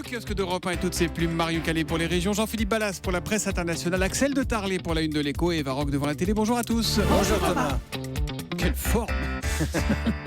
Le kiosque d'Europe 1 et toutes ses plumes. Marion Calais pour les régions, Jean-Philippe Ballas pour la presse internationale, Axel de Tarlet pour la une de l'Écho et Eva Rock devant la télé. Bonjour à tous. Bonjour Thomas. Quelle forme.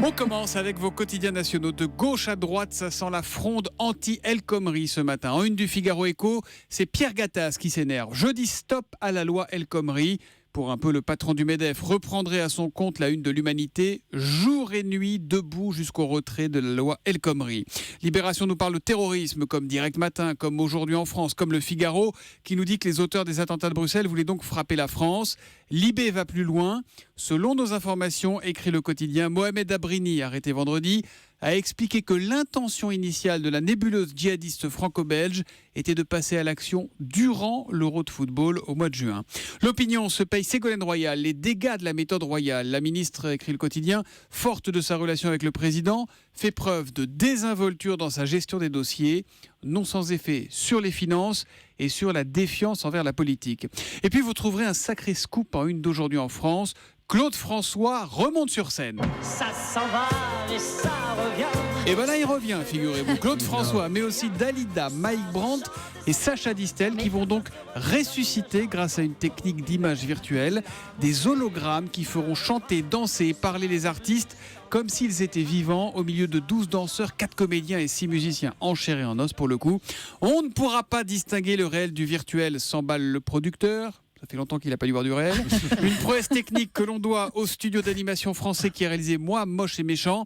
On commence avec vos quotidiens nationaux. De gauche à droite, ça sent la fronde anti-El Khomri ce matin. En une du Figaro Écho, c'est Pierre Gattaz qui s'énerve. Je dis stop à la loi El Khomri. Pour un peu, le patron du MEDEF reprendrait à son compte la une de l'Humanité, jour et nuit debout jusqu'au retrait de la loi El Khomri. Libération nous parle de terrorisme, comme Direct Matin, comme Aujourd'hui en France, comme Le Figaro, qui nous dit que les auteurs des attentats de Bruxelles voulaient donc frapper la France. Libé va plus loin. Selon nos informations, écrit le quotidien, Mohamed Abrini, arrêté vendredi, a expliqué que l'intention initiale de la nébuleuse djihadiste franco-belge était de passer à l'action durant l'Euro de football au mois de juin. L'opinion se paye Ségolène Royal, les dégâts de la méthode royale. La ministre, écrit le quotidien, forte de sa relation avec le président, fait preuve de désinvolture dans sa gestion des dossiers, non sans effet sur les finances et sur la défiance envers la politique. Et puis vous trouverez un sacré scoop en une d'Aujourd'hui en France. Claude François remonte sur scène. Ça s'en va et ça revient. Et ben là il revient, figurez-vous. Claude François, mais aussi Dalida, Mike Brandt et Sacha Distel qui vont donc ressusciter grâce à une technique d'image virtuelle des hologrammes qui feront chanter, danser et parler les artistes comme s'ils étaient vivants au milieu de 12 danseurs, 4 comédiens et 6 musiciens en chair et en os pour le coup. On ne pourra pas distinguer le réel du virtuel, s'emballe le producteur. Ça fait longtemps qu'il n'a pas dû voir du réel. Une prouesse technique que l'on doit au studio d'animation français qui a réalisé Moi, moche et méchant.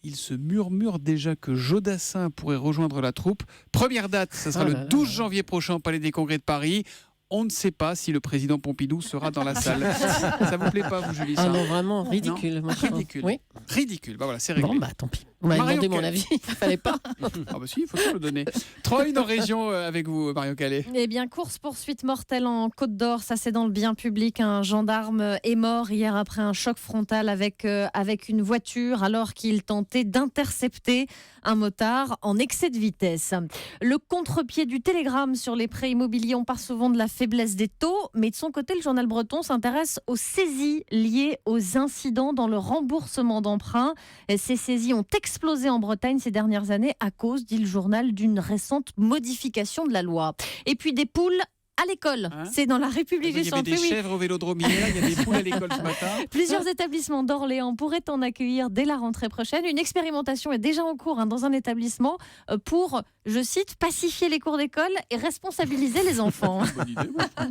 Il se murmure déjà que Jodassin pourrait rejoindre la troupe. Première date, ça sera le 12 janvier prochain au Palais des Congrès de Paris. On ne sait pas si le président Pompidou sera dans la salle. Ça vous plaît pas, vous, Julie, ça? Ah non, vraiment ridicule. Non, ridicule. Oui. Ridicule. Bah voilà, c'est réglé. Bon, bah tant pis. Vous m'avez demandé mon avis, il fallait pas. Ah bah si, il faut tout le donner. 3-1 en région avec vous, Marion Calais. Eh bien, course-poursuite mortelle en Côte d'Or, ça c'est dans le bien public. Un gendarme est mort hier après un choc frontal avec une voiture alors qu'il tentait d'intercepter un motard en excès de vitesse. Le contre-pied du Télégramme sur les prêts immobiliers, on part souvent de la faiblesse des taux, mais de son côté, le journal breton s'intéresse aux saisies liées aux incidents dans le remboursement d'emprunts. Ces saisies ont explosé en Bretagne ces dernières années à cause, dit le journal, d'une récente modification de la loi. Et puis des poules à l'école, c'est dans la République du Centre. Il y avait des chèvres au Vélodromier, là, il y a des poules à l'école ce matin. Plusieurs établissements d'Orléans pourraient en accueillir dès la rentrée prochaine. Une expérimentation est déjà en cours dans un établissement pour, je cite, pacifier les cours d'école et responsabiliser les enfants. Bonne idée.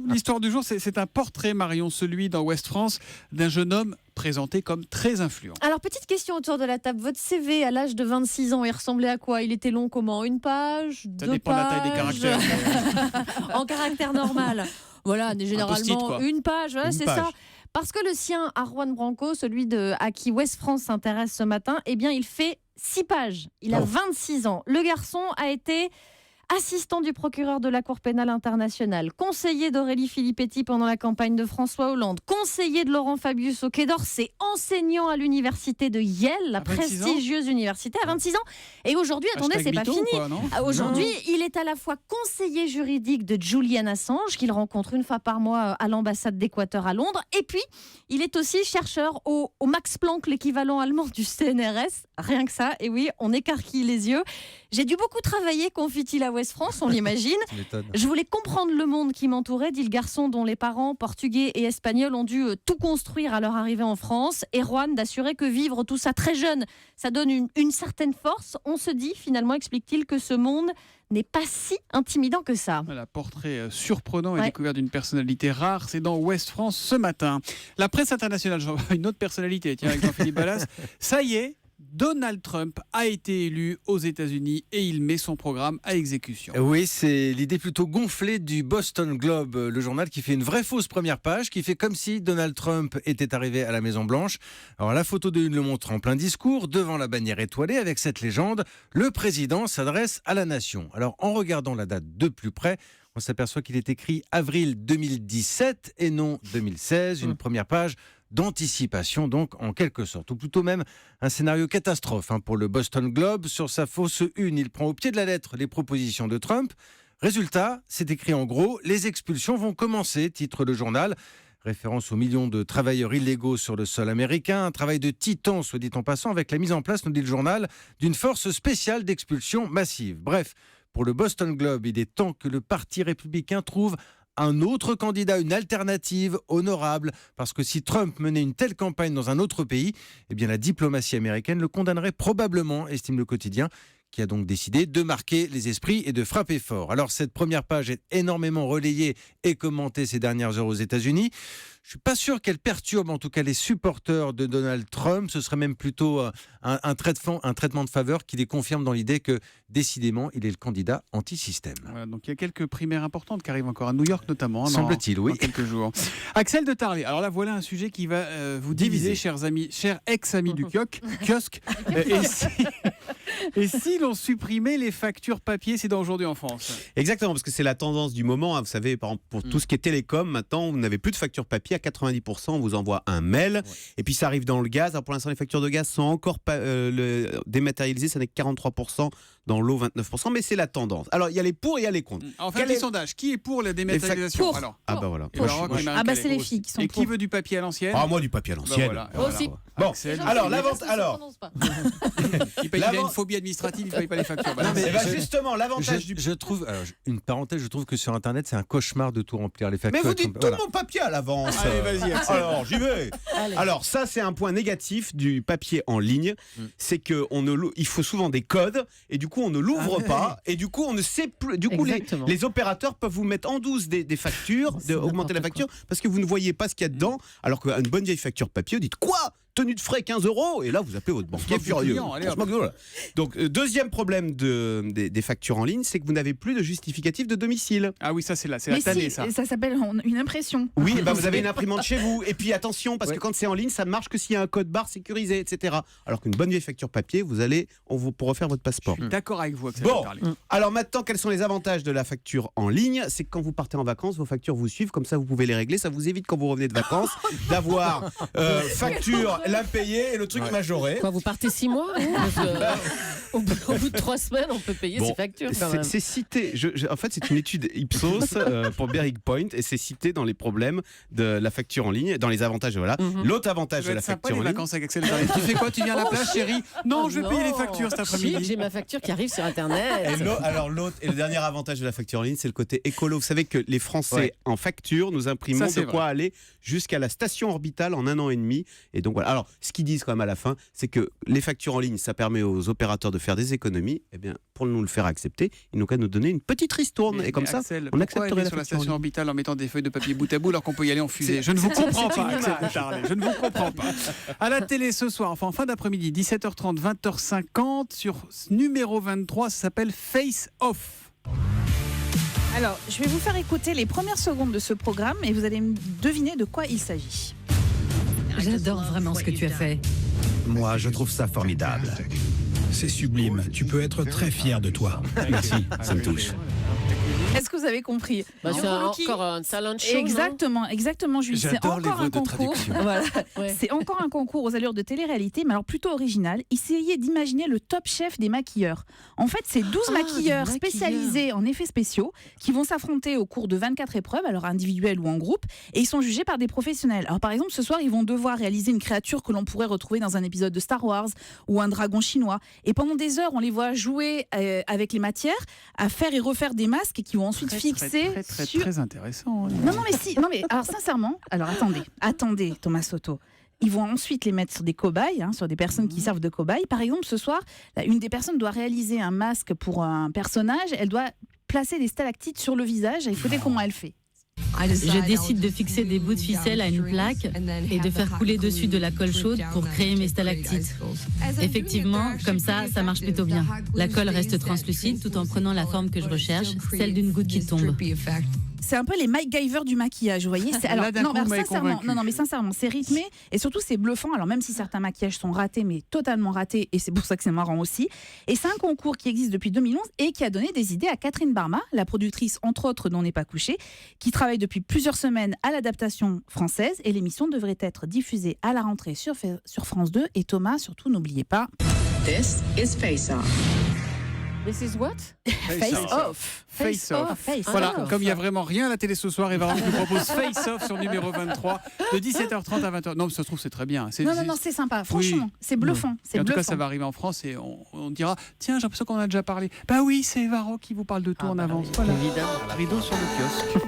L'histoire du jour, c'est un portrait, Marion, celui dans Ouest France, d'un jeune homme présenté comme très influent. Alors, petite question autour de la table. Votre CV à l'âge de 26 ans, il ressemblait à quoi? Il était long comment? Une page? Ça 2 dépend de la pages taille des caractères. En caractère normal. Voilà, généralement une page, voilà, c'est ça. Parce que le sien, à Juan Branco, celui à qui Ouest France s'intéresse ce matin, eh bien, il fait 6 pages. Il a 26 ans. Le garçon a été assistant du procureur de la Cour pénale internationale, conseiller d'Aurélie Filippetti pendant la campagne de François Hollande, conseiller de Laurent Fabius au Quai d'Orsay, enseignant à l'université de Yale, la prestigieuse université, à 26 ans. Et aujourd'hui, attendez, c'est pas fini. Aujourd'hui, il est à la fois conseiller juridique de Julian Assange, qu'il rencontre une fois par mois à l'ambassade d'Équateur à Londres, et puis il est aussi chercheur au Max Planck, l'équivalent allemand du CNRS. Rien que ça, et oui, on écarquille les yeux. J'ai dû beaucoup travailler, confie-t-il à Ouest France, on l'imagine. Je voulais comprendre le monde qui m'entourait, dit le garçon dont les parents portugais et espagnols ont dû tout construire à leur arrivée en France. Et Juan d'assurer que vivre tout ça très jeune, ça donne une certaine force. On se dit finalement, explique-t-il, que ce monde n'est pas si intimidant que ça. Voilà, portrait surprenant et découvert d'une personnalité rare, c'est dans Ouest France ce matin. La presse internationale, une autre personnalité, tiens, avec Jean-Philippe Ballas. Ça y est, Donald Trump a été élu aux États-Unis et il met son programme à exécution. Oui, c'est l'idée plutôt gonflée du Boston Globe, le journal qui fait une vraie fausse première page, qui fait comme si Donald Trump était arrivé à la Maison-Blanche. Alors la photo de une le montre en plein discours, devant la bannière étoilée, avec cette légende, le président s'adresse à la nation. Alors en regardant la date de plus près, on s'aperçoit qu'il est écrit avril 2017 et non 2016, une première page d'anticipation donc en quelque sorte, ou plutôt même un scénario catastrophe pour le Boston Globe. Sur sa fausse une, il prend au pied de la lettre les propositions de Trump. Résultat, c'est écrit en gros, les expulsions vont commencer, titre le journal. Référence aux millions de travailleurs illégaux sur le sol américain, un travail de titan, soit dit en passant, avec la mise en place, nous dit le journal, d'une force spéciale d'expulsion massive. Bref, pour le Boston Globe. Il est temps que le Parti républicain trouve un autre candidat, une alternative honorable, parce que si Trump menait une telle campagne dans un autre pays, eh bien la diplomatie américaine le condamnerait probablement, estime le quotidien, qui a donc décidé de marquer les esprits et de frapper fort. Alors cette première page est énormément relayée et commentée ces dernières heures aux États-Unis. Je ne suis pas sûr qu'elle perturbe en tout cas les supporters de Donald Trump. Ce serait même plutôt un traitement de faveur qui les confirme dans l'idée que décidément il est le candidat anti-système. Voilà, donc il y a quelques primaires importantes qui arrivent encore à New York notamment. Semble-t-il, oui. Dans quelques jours. Axel de Tarlet. Alors là voilà un sujet qui va vous diviser, chers amis, chers ex-amis du kiosque. Et si l'on supprimait les factures papier, c'est d'aujourd'hui en France. Exactement, parce que c'est la tendance du moment. Vous savez, par exemple, pour tout ce qui est télécom, maintenant, vous n'avez plus de facture papier. À 90%, on vous envoie un mail. Ouais. Et puis, ça arrive dans le gaz. Alors, pour l'instant, les factures de gaz sont encore dématérialisées. Ça n'est que 43%. Dans l'eau, 29%. Mais c'est la tendance. Alors, il y a les pour et il y a les contre. En fait, les sondages. Qui est pour la dématérialisation pour. Alors, ah, bah voilà. C'est les filles qui sont et pour. qui veut du papier à l'ancienne? Ah, moi, du papier à l'ancienne. Bah, voilà. Aussi. Bon, Axel, alors, il a une phobie administrative, il ne paye pas les factures. Non, mais justement, l'avantage je trouve, alors, une parenthèse, je trouve que sur Internet, c'est un cauchemar de tout remplir les factures. Mais vous dites tout mon papier à l'avance. Allez, vas-y, Axel. Alors, j'y vais. Alors, ça, c'est un point négatif du papier en ligne. C'est qu'il faut souvent des codes et du coup, on ne l'ouvre pas. Et du coup, on ne sait plus. Du coup, les opérateurs peuvent vous mettre en douce des factures, augmenter la facture, parce que vous ne voyez pas ce qu'il y a dedans. Alors qu'une bonne vieille facture papier, vous dites quoi ? Tenue de frais 15 €, et là vous appelez votre banquier furieux. Donc deuxième problème des factures en ligne, c'est que vous n'avez plus de justificatif de domicile. Ah oui, ça c'est la tannée, ça. Ça s'appelle une impression. Oui, vous avez une imprimante chez vous. Et puis attention, parce que quand c'est en ligne, ça ne marche que s'il y a un code barre sécurisé, etc. Alors qu'une bonne vieille facture papier, pour refaire votre passeport. Je suis d'accord avec vous, Axel. Bon, alors maintenant, quels sont les avantages de la facture en ligne? C'est que quand vous partez en vacances, vos factures vous suivent, comme ça vous pouvez les régler. Ça vous évite quand vous revenez de vacances d'avoir facture l'impayé et le truc majoré. Quoi, vous partez 6 mois au bout de 3 semaines, on peut payer ses factures. C'est cité. En fait, c'est une étude Ipsos pour Berwick Point et c'est cité dans les problèmes de la facture en ligne, dans les avantages. Voilà. L'autre avantage de la facture en ligne. Vacances avec Axel. Tu fais quoi? Tu viens à la plage, chérie? Non, je vais payer les factures cet après-midi. J'ai ma facture qui arrive sur Internet. Et le dernier avantage de la facture en ligne, c'est le côté écolo. Vous savez que les Français en facture, nous imprimons de quoi aller jusqu'à la station orbitale en 1 an et demi. Et donc voilà. Alors, ce qu'ils disent quand même à la fin, c'est que les factures en ligne, ça permet aux opérateurs de faire des économies. Eh bien, pour nous le faire accepter, ils n'ont qu'à nous donner une petite ristourne. Et comme ça, Axel, on accepterait la sur la station orbitale en mettant des feuilles de papier bout à bout alors qu'on peut y aller en fusée. Je ne vous comprends pas, Axel de Tarlet. Je ne vous comprends pas. À la télé ce soir, enfin en fin d'après-midi, 17h30, 20h50, sur numéro 23, ça s'appelle Face Off. Alors, je vais vous faire écouter les premières secondes de ce programme et vous allez me deviner de quoi il s'agit. J'adore vraiment ce que tu as fait. Moi, je trouve ça formidable. C'est sublime. Tu peux être très fier de toi. Merci, ça me touche. Est-ce que vous avez compris? C'est encore un talent show. Exactement, Julie. C'est encore un concours. Voilà. C'est encore un concours aux allures de télé-réalité, mais alors plutôt original. Essayez d'imaginer le top chef des maquilleurs. En fait, c'est 12 maquilleurs spécialisés en effets spéciaux qui vont s'affronter au cours de 24 épreuves, alors individuelles ou en groupe, et ils sont jugés par des professionnels. Alors par exemple, ce soir, ils vont devoir réaliser une créature que l'on pourrait retrouver dans un épisode de Star Wars ou un dragon chinois. Et pendant des heures, on les voit jouer avec les matières, à faire et refaire des masques qui vont ensuite fixer sur... Très intéressant. Non mais alors sincèrement, attendez Thomas Soto. Ils vont ensuite les mettre sur des cobayes, sur des personnes qui servent de cobayes. Par exemple, ce soir, une des personnes doit réaliser un masque pour un personnage. Elle doit placer des stalactites sur le visage. Écoutez comment elle fait. Je décide de fixer des bouts de ficelle à une plaque et de faire couler dessus de la colle chaude pour créer mes stalactites. Effectivement, comme ça marche plutôt bien. La colle reste translucide tout en prenant la forme que je recherche, celle d'une goutte qui tombe. C'est un peu les MacGyver du maquillage, vous voyez. Sincèrement, c'est rythmé et surtout c'est bluffant. Alors même si certains maquillages sont ratés, mais totalement ratés, et c'est pour ça que c'est marrant aussi. Et c'est un concours qui existe depuis 2011 et qui a donné des idées à Catherine Barma, la productrice entre autres d'On n'est pas couché, qui travaille depuis plusieurs semaines à l'adaptation française. Et l'émission devrait être diffusée à la rentrée sur France 2. Et Thomas, surtout, n'oubliez pas. This is Face Off. This is what? Face Off. Face Off. Voilà, comme il n'y a vraiment rien à la télé ce soir, Eva Rock nous propose Face Off sur numéro 23 de 17h30 à 20h. Non, mais ça se trouve, c'est très bien. Non, c'est sympa. Franchement, c'est bluffant. En tout cas, ça va arriver en France et on dira tiens, j'ai l'impression qu'on en a déjà parlé. Bah oui, c'est Eva Rock qui vous parle de tout en avance. Voilà. Évidemment. Rideau sur le kiosque.